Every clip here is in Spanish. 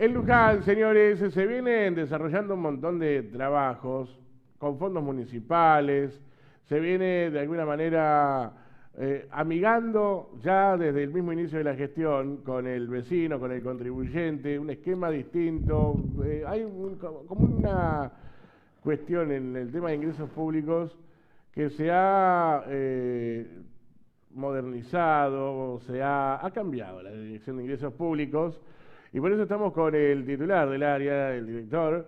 En Luján, señores, se vienen desarrollando un montón de trabajos con fondos municipales, se viene de alguna manera amigando ya desde el mismo inicio de la gestión con el vecino, con el contribuyente, un esquema distinto. Como una cuestión en el tema de ingresos públicos que se ha modernizado, ha cambiado la dirección de ingresos públicos. Y por eso estamos con el titular del área, el director,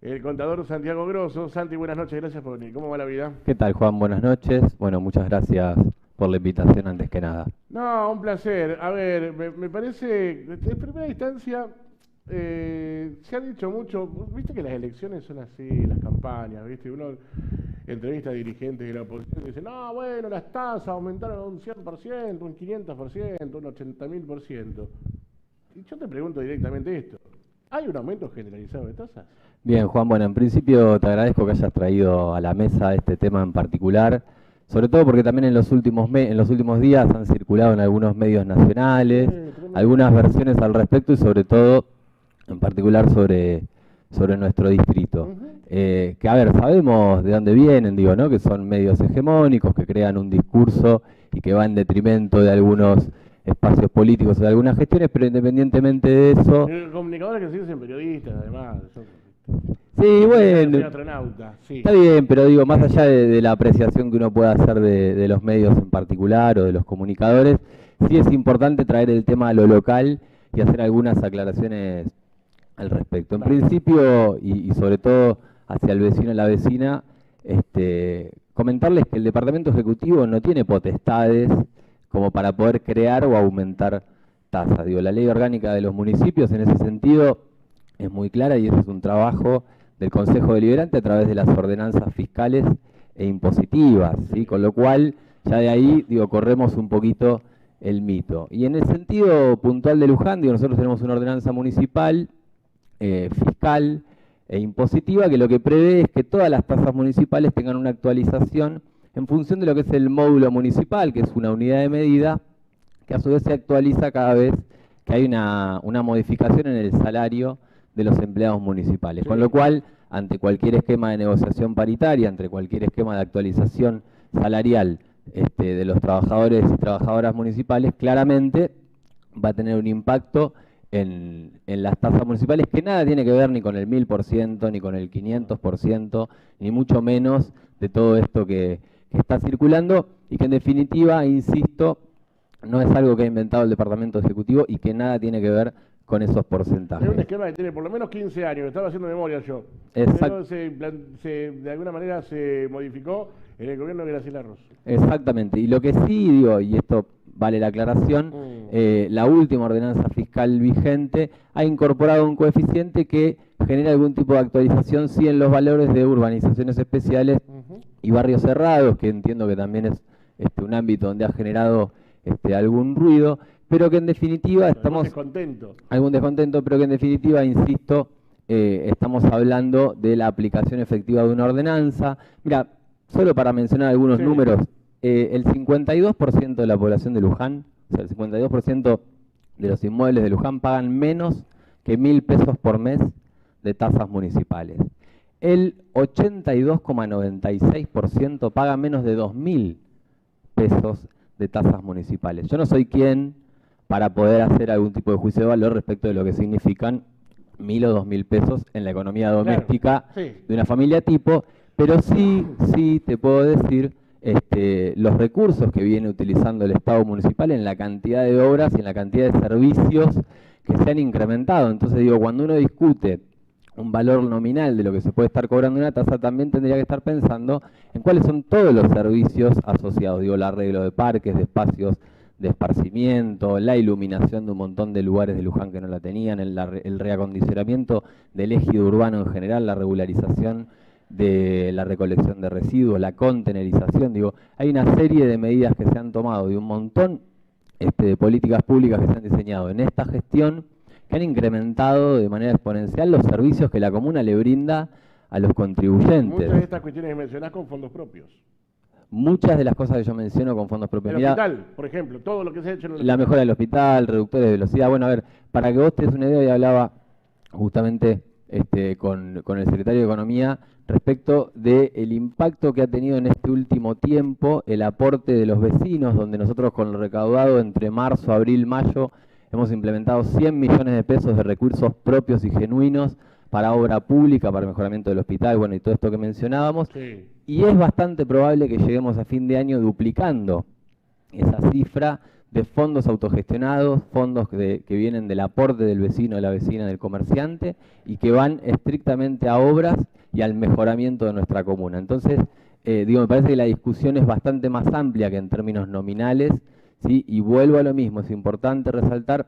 el contador Santiago Grosso. Santi, buenas noches, gracias por venir. ¿Cómo va la vida? ¿Qué tal, Juan? Buenas noches. Bueno, muchas gracias por la invitación antes que nada. No, un placer. A ver, me parece, en primera instancia, se ha dicho mucho, viste que las elecciones son así, las campañas, viste, uno entrevista a dirigentes de la oposición y dice, no, bueno, las tasas aumentaron un 100%, un 500%, un 80.000%. Y yo te pregunto directamente esto, ¿hay un aumento generalizado de tasas? Bien, Juan, bueno, en principio te agradezco que hayas traído a la mesa este tema en particular, sobre todo porque también en los últimos días han circulado en algunos medios nacionales algunas versiones al respecto y sobre todo, en particular, sobre nuestro distrito. Que, a ver, sabemos de dónde vienen, digo, ¿no? Que son medios hegemónicos, que crean un discurso y que va en detrimento de algunos espacios políticos o de algunas gestiones, pero independientemente de eso... Comunicadores que se dicen periodistas, además. Sí, bueno, sí. Está bien, pero digo, más allá de la apreciación que uno pueda hacer de los medios en particular o de los comunicadores, sí es importante traer el tema a lo local y hacer algunas aclaraciones al respecto. En principio, y sobre todo hacia el vecino y la vecina, comentarles que el Departamento Ejecutivo no tiene potestades como para poder crear o aumentar tasas. Digo, la ley orgánica de los municipios en ese sentido es muy clara y ese es un trabajo del Consejo Deliberante a través de las ordenanzas fiscales e impositivas, ¿sí? Con lo cual, ya de ahí, digo, corremos un poquito el mito. Y en el sentido puntual de Luján, digo, nosotros tenemos una ordenanza municipal, fiscal e impositiva, que lo que prevé es que todas las tasas municipales tengan una actualización en función de lo que es el módulo municipal, que es una unidad de medida, que a su vez se actualiza cada vez que hay una modificación en el salario de los empleados municipales. Sí. Con lo cual, ante cualquier esquema de negociación paritaria, ante cualquier esquema de actualización salarial de los trabajadores y trabajadoras municipales, claramente va a tener un impacto en las tasas municipales que nada tiene que ver ni con el 1000%, ni con el 500%, ni mucho menos de todo esto que está circulando y que en definitiva, insisto, no es algo que ha inventado el Departamento Ejecutivo y que nada tiene que ver con esos porcentajes. Es un esquema que tiene por lo menos 15 años, estaba haciendo memoria yo. Exacto. De alguna manera se modificó en el gobierno de Graciela Rosso. Exactamente, y lo que sí digo, y esto vale la aclaración, la última ordenanza fiscal vigente ha incorporado un coeficiente que genera algún tipo de actualización, sí, en los valores de urbanizaciones especiales y barrios cerrados, que entiendo que también es un ámbito donde ha generado algún ruido, pero que en definitiva estamos... Algún descontento, pero que en definitiva, insisto, estamos hablando de la aplicación efectiva de una ordenanza. Mira, solo para mencionar algunos números, el 52% de la población de Luján, o sea, el 52% de los inmuebles de Luján pagan menos que 1.000 pesos por mes de tasas municipales. El 82,96% paga menos de 2.000 pesos de tasas municipales. Yo no soy quien para poder hacer algún tipo de juicio de valor respecto de lo que significan 1.000 o 2.000 pesos en la economía doméstica de una familia tipo, pero sí te puedo decir los recursos que viene utilizando el Estado municipal en la cantidad de obras y en la cantidad de servicios que se han incrementado. Entonces digo, cuando uno discute un valor nominal de lo que se puede estar cobrando una tasa, también tendría que estar pensando en cuáles son todos los servicios asociados, digo, el arreglo de parques, de espacios de esparcimiento, la iluminación de un montón de lugares de Luján que no la tenían, el reacondicionamiento del ejido urbano en general, la regularización de la recolección de residuos, la contenerización, digo, hay una serie de medidas que se han tomado de un montón de políticas públicas que se han diseñado en esta gestión que han incrementado de manera exponencial los servicios que la comuna le brinda a los contribuyentes. Muchas de estas cuestiones que mencionás con fondos propios. Muchas de las cosas que yo menciono con fondos propios. El hospital, por ejemplo, todo lo que se ha hecho en el hospital. La mejora del hospital, reductores de velocidad. Bueno, a ver, para que vos te des una idea, y hablaba justamente con el secretario de Economía respecto del impacto que ha tenido en este último tiempo el aporte de los vecinos, donde nosotros con lo recaudado entre marzo, abril, mayo, hemos implementado 100 millones de pesos de recursos propios y genuinos para obra pública, para mejoramiento del hospital, bueno, y todo esto que mencionábamos. Sí. Y es bastante probable que lleguemos a fin de año duplicando esa cifra de fondos autogestionados, fondos que vienen del aporte del vecino, de la vecina, del comerciante, y que van estrictamente a obras y al mejoramiento de nuestra comuna. Entonces, me parece que la discusión es bastante más amplia que en términos nominales, ¿sí? Y vuelvo a lo mismo, es importante resaltar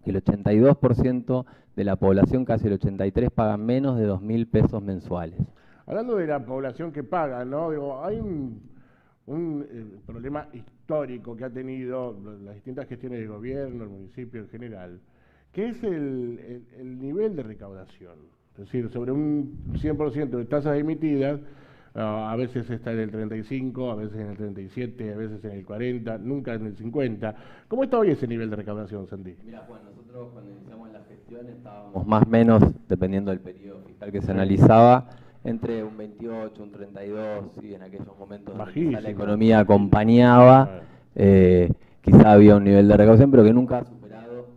que el 82% de la población, casi el 83%, paga menos de 2.000 pesos mensuales. Hablando de la población que paga, ¿no? Digo, hay un problema histórico que ha tenido las distintas gestiones de gobierno, el municipio en general, que es el nivel de recaudación. Es decir, sobre un 100% de tasas emitidas, a veces está en el 35, a veces en el 37, a veces en el 40, nunca en el 50. ¿Cómo está hoy ese nivel de recaudación, Sandy? Mira, Juan, nosotros cuando iniciamos la gestión estábamos más o menos, dependiendo del periodo fiscal que se analizaba, entre un 28, un 32, sí, en aquellos momentos donde la economía acompañaba, quizá había un nivel de recaudación, pero que nunca ha superado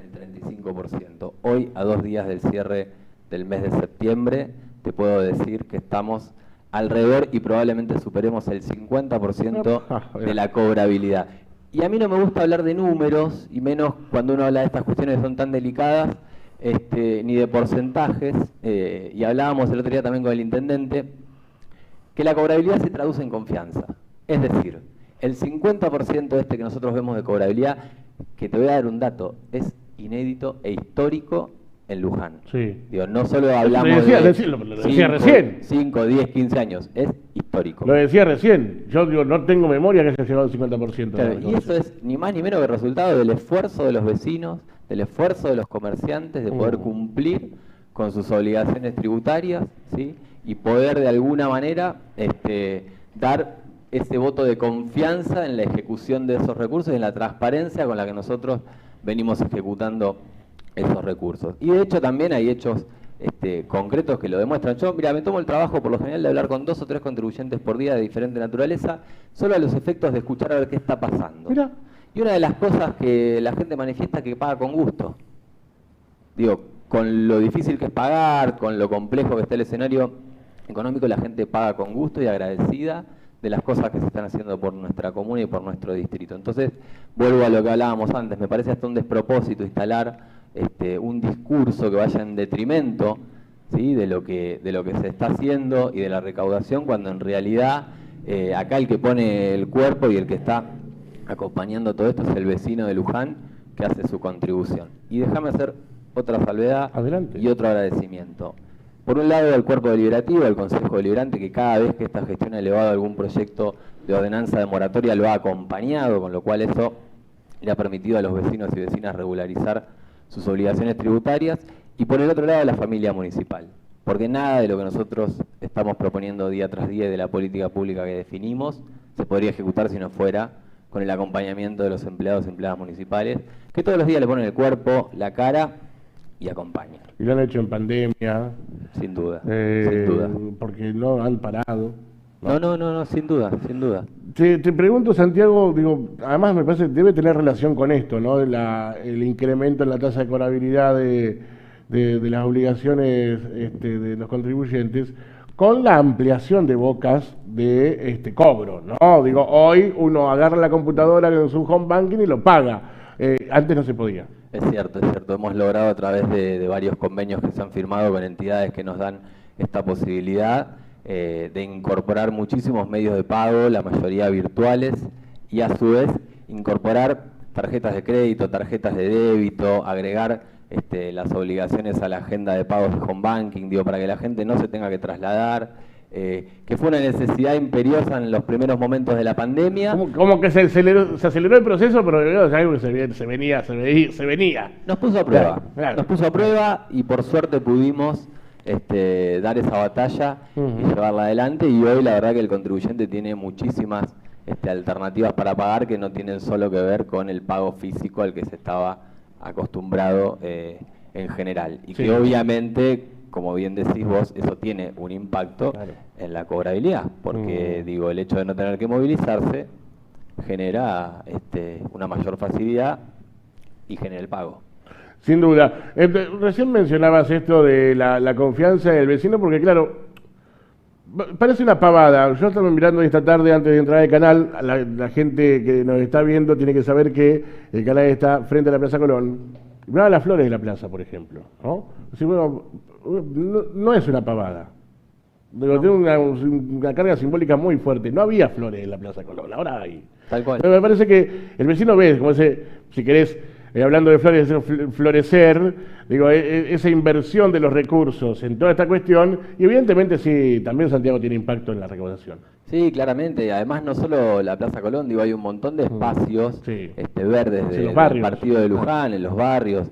el 35%. Hoy, a 2 días del cierre del mes de septiembre, te puedo decir que estamos alrededor y probablemente superemos el 50% de la cobrabilidad. Y a mí no me gusta hablar de números, y menos cuando uno habla de estas cuestiones que son tan delicadas, ni de porcentajes, y hablábamos el otro día también con el intendente, que la cobrabilidad se traduce en confianza. Es decir, el 50% que nosotros vemos de cobrabilidad, que te voy a dar un dato, es inédito e histórico en Luján. Sí. Digo, no solo hablamos lo decía recién. 5, 10, 15 años, es histórico. Lo decía recién, yo digo, no tengo memoria que se haya llegado al 50%. Claro, y eso es ni más ni menos que el resultado del esfuerzo de los vecinos, del esfuerzo de los comerciantes de poder cumplir con sus obligaciones tributarias, ¿sí? Y poder de alguna manera dar ese voto de confianza en la ejecución de esos recursos y en la transparencia con la que nosotros venimos ejecutando esos recursos. Y de hecho también hay hechos concretos que lo demuestran. Yo, mira, me tomo el trabajo por lo general de hablar con 2 o 3 contribuyentes por día de diferente naturaleza, solo a los efectos de escuchar a ver qué está pasando. Mira. Y una de las cosas que la gente manifiesta es que paga con gusto. Digo, con lo difícil que es pagar, con lo complejo que está el escenario económico, la gente paga con gusto y agradecida de las cosas que se están haciendo por nuestra comuna y por nuestro distrito. Entonces, vuelvo a lo que hablábamos antes, me parece hasta un despropósito instalar un discurso que vaya en detrimento, ¿sí? de lo que se está haciendo y de la recaudación, cuando en realidad acá el que pone el cuerpo y el que está acompañando todo esto es el vecino de Luján, que hace su contribución. Y déjame hacer otra salvedad. Adelante. Y otro agradecimiento. Por un lado, al cuerpo deliberativo, al Consejo Deliberante, que cada vez que esta gestión ha elevado algún proyecto de ordenanza de moratoria lo ha acompañado, con lo cual eso le ha permitido a los vecinos y vecinas regularizar sus obligaciones tributarias. Y por el otro lado, a la familia municipal, porque nada de lo que nosotros estamos proponiendo día tras día y de la política pública que definimos se podría ejecutar si no fuera con el acompañamiento de los empleados y empleadas municipales, que todos los días le ponen el cuerpo, la cara y acompañan. Y lo han hecho en pandemia. Sin duda, sin duda. Porque no han parado. No, sin duda, sin duda. Te pregunto, Santiago, digo, además me parece que debe tener relación con esto, ¿no? El incremento en la tasa de cobrabilidad de las obligaciones de los contribuyentes, con la ampliación de bocas de cobro, ¿no? Digo, hoy uno agarra la computadora con su home banking y lo paga. Antes no se podía. Es cierto. Hemos logrado a través de varios convenios que se han firmado con entidades que nos dan esta posibilidad de incorporar muchísimos medios de pago, la mayoría virtuales, y a su vez incorporar tarjetas de crédito, tarjetas de débito, agregar las obligaciones a la agenda de pagos de home banking, digo, para que la gente no se tenga que trasladar, que fue una necesidad imperiosa en los primeros momentos de la pandemia. Como que se aceleró el proceso, pero es algo que se venía. Nos puso a prueba, claro. Nos puso a prueba y por suerte pudimos dar esa batalla y llevarla adelante, y hoy la verdad que el contribuyente tiene muchísimas alternativas para pagar que no tienen solo que ver con el pago físico al que se estaba acostumbrado en general. Y Sí. que obviamente, como bien decís vos, eso tiene un impacto Claro. en la cobrabilidad, porque digo, el hecho de no tener que movilizarse genera una mayor facilidad y genera el pago. Sin duda. Recién mencionabas esto de la confianza del vecino, porque claro, parece una pavada. Yo estaba mirando esta tarde antes de entrar al canal, la gente que nos está viendo tiene que saber que el canal está frente a la Plaza Colón. Miraba las flores de la plaza, por ejemplo, ¿no? Así, bueno, no es una pavada. Digo, tiene una carga simbólica muy fuerte. No había flores en la Plaza Colón, ahora hay. Tal cual. Pero me parece que el vecino ve, como ese, si querés, hablando de flores, florecer, digo, esa inversión de los recursos en toda esta cuestión, y evidentemente sí, también Santiago tiene impacto en la recaudación. Sí, claramente. Y además no solo la Plaza Colón, digo, hay un montón de espacios Sí. verdes Sí, los del barrios. partido de Luján, en los barrios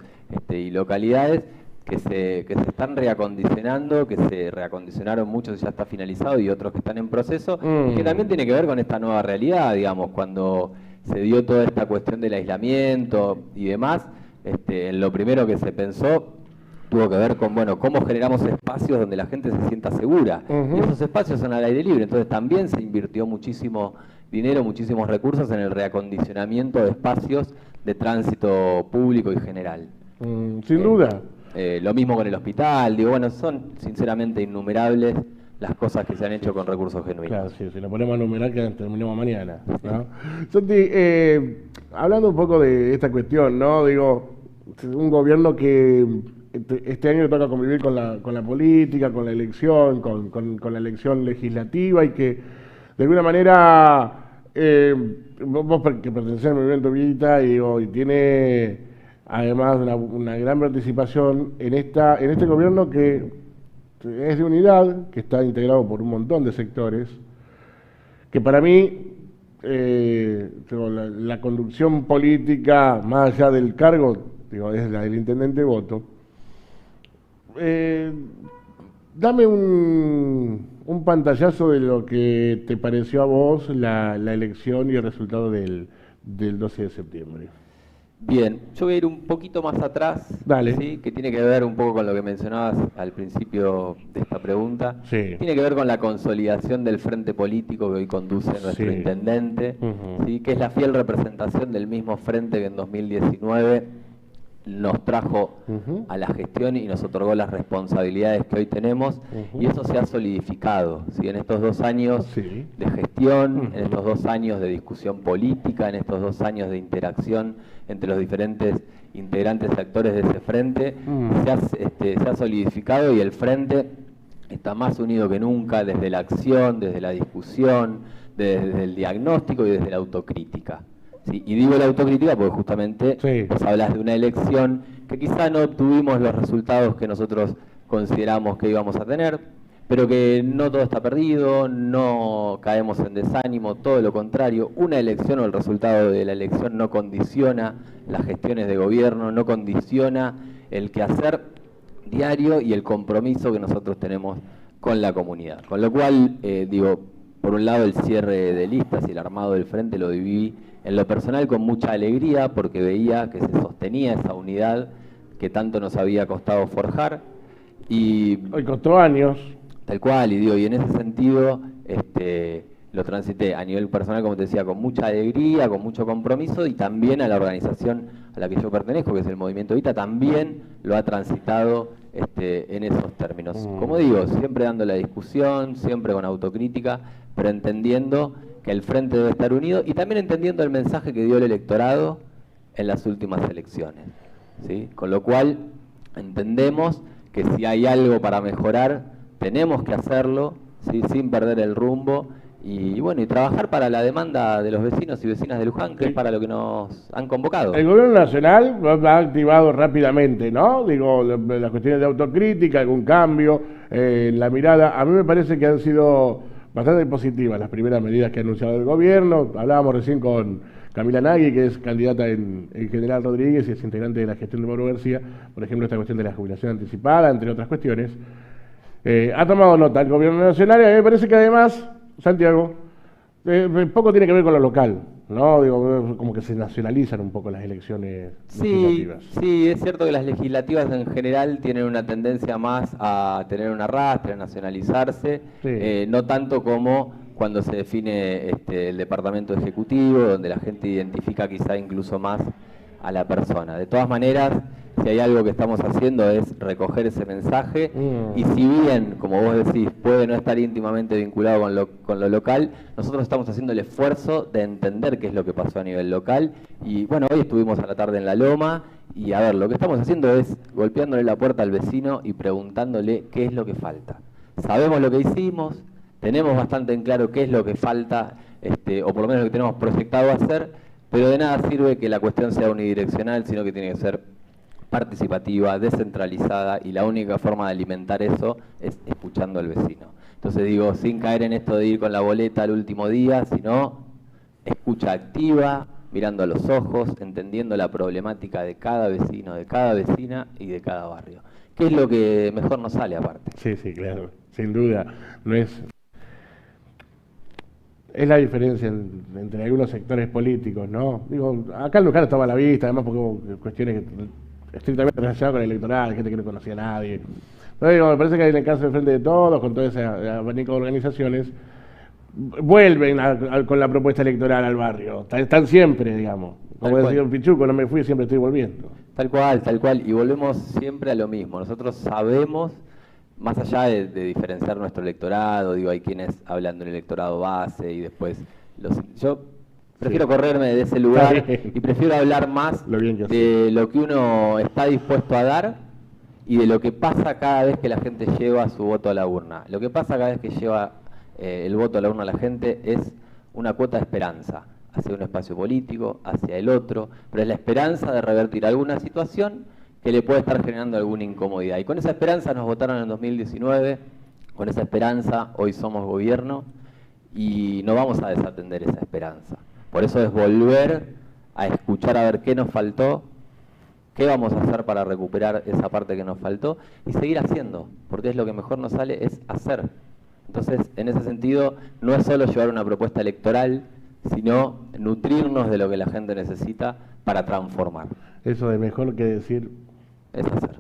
y localidades que se están reacondicionando, que se reacondicionaron muchos y ya está finalizado, y otros que están en proceso, y que también tiene que ver con esta nueva realidad, digamos, cuando se dio toda esta cuestión del aislamiento y demás, lo primero que se pensó tuvo que ver con, bueno, cómo generamos espacios donde la gente se sienta segura. Y esos espacios son al aire libre, entonces también se invirtió muchísimo dinero, muchísimos recursos en el reacondicionamiento de espacios de tránsito público y general. Sin duda. Lo mismo con el hospital, digo, bueno, son sinceramente innumerables las cosas que se han hecho con recursos genuinos. Claro, sí, si lo ponemos a numerar que terminemos mañana, ¿no? Santi, hablando un poco de esta cuestión, ¿no? Digo, un gobierno que este año le toca convivir con la política, con la elección, con la elección legislativa, y que de alguna manera vos que pertenecés al movimiento Vita y tiene además una gran participación en este gobierno que es de unidad, que está integrado por un montón de sectores, que para mí la conducción política, más allá del cargo, digo, es la del intendente Boto. Dame un pantallazo de lo que te pareció a vos la elección y el resultado del 12 de septiembre. Bien, yo voy a ir un poquito más atrás, Dale. ¿sí? Que tiene que ver un poco con lo que mencionabas al principio de esta pregunta. Sí. Tiene que ver con la consolidación del frente político que hoy conduce nuestro Sí. intendente, ¿sí? Que es la fiel representación del mismo frente que en 2019 nos trajo a la gestión y nos otorgó las responsabilidades que hoy tenemos, y eso se ha solidificado, ¿sí? En estos 2 años Sí. de gestión, en estos 2 años de discusión política, en estos 2 años de interacción entre los diferentes integrantes y actores de ese frente, se ha solidificado, y el frente está más unido que nunca desde la acción, desde la discusión, desde el diagnóstico y desde la autocrítica. Sí, y digo la autocrítica porque justamente vos hablas de una elección que quizá no obtuvimos los resultados que nosotros consideramos que íbamos a tener, pero que no todo está perdido, no caemos en desánimo, todo lo contrario. Una elección o el resultado de la elección no condiciona las gestiones de gobierno, no condiciona el quehacer diario y el compromiso que nosotros tenemos con la comunidad. Con lo cual, digo, por un lado el cierre de listas y el armado del frente lo viví en lo personal con mucha alegría, porque veía que se sostenía esa unidad que tanto nos había costado forjar. Y hoy costó años. Tal cual, y en ese sentido lo transité a nivel personal, como te decía, con mucha alegría, con mucho compromiso, y también a la organización a la que yo pertenezco, que es el Movimiento Vita, también lo ha transitado en esos términos. Como digo, siempre dando la discusión, siempre con autocrítica, pero entendiendo que el frente debe estar unido, y también entendiendo el mensaje que dio el electorado en las últimas elecciones, ¿sí? Con lo cual entendemos que si hay algo para mejorar, tenemos que hacerlo, ¿sí? Sin perder el rumbo, y bueno, y trabajar para la demanda de los vecinos y vecinas de Luján, que es para lo que nos han convocado. El gobierno nacional lo ha activado rápidamente, ¿no? Digo, las cuestiones de autocrítica, algún cambio en la mirada. A mí me parece que han sido bastante positivas las primeras medidas que ha anunciado el gobierno. Hablábamos recién con Camila Nagui, que es candidata en General Rodríguez y es integrante de la gestión de Mauro García, por ejemplo, esta cuestión de la jubilación anticipada, entre otras cuestiones. Ha tomado nota el gobierno nacional, y a mí me parece que además, Santiago, poco tiene que ver con lo local. ¿no? Digo, como que se nacionalizan un poco las elecciones legislativas. Sí, es cierto que las legislativas en general tienen una tendencia más a tener un arrastre, a nacionalizarse, Sí. no tanto como cuando se define el departamento ejecutivo, donde la gente identifica quizá incluso más a la persona. De todas maneras, si hay algo que estamos haciendo es recoger ese mensaje y si bien, como vos decís, puede no estar íntimamente vinculado con lo local, nosotros estamos haciendo el esfuerzo de entender qué es lo que pasó a nivel local y bueno, hoy estuvimos a la tarde en La Loma y a ver, lo que estamos haciendo es golpeándole la puerta al vecino y preguntándole qué es lo que falta. Sabemos lo que hicimos, tenemos bastante en claro qué es lo que falta, o por lo menos lo que tenemos proyectado hacer, pero de nada sirve que la cuestión sea unidireccional, sino que tiene que ser participativa, descentralizada, y la única forma de alimentar eso es escuchando al vecino. Entonces digo, sin caer en esto de ir con la boleta al último día, sino escucha activa, mirando a los ojos, entendiendo la problemática de cada vecino, de cada vecina y de cada barrio. ¿Qué es lo que mejor nos sale aparte? Sí, sí, claro, sin duda. No es la diferencia entre algunos sectores políticos, ¿no? Digo, acá en Luján estaba a la vista, además porque hubo cuestiones estrictamente relacionadas con el electoral, gente que no conocía a nadie. Pero digo, me parece que en el caso de Frente de Todos, con todo ese abanico de organizaciones, vuelven con la propuesta electoral al barrio. Están siempre, digamos. Como decía un Pichuco, no me fui, siempre estoy volviendo. Tal cual. Y volvemos siempre a lo mismo. Nosotros sabemos, más allá de diferenciar nuestro electorado, digo, hay quienes hablan del electorado base y después yo prefiero correrme de ese lugar y prefiero hablar más de lo que uno está dispuesto a dar y de lo que pasa cada vez que la gente lleva su voto a la urna. Lo que pasa cada vez que lleva el voto a la urna la gente es una cuota de esperanza hacia un espacio político, hacia el otro, pero es la esperanza de revertir alguna situación que le puede estar generando alguna incomodidad. Y con esa esperanza nos votaron en 2019, con esa esperanza hoy somos gobierno y no vamos a desatender esa esperanza. Por eso es volver a escuchar a ver qué nos faltó, qué vamos a hacer para recuperar esa parte que nos faltó y seguir haciendo, porque es lo que mejor nos sale, es hacer. Entonces, en ese sentido, no es solo llevar una propuesta electoral, sino nutrirnos de lo que la gente necesita para transformar. Eso de mejor que decir es hacer.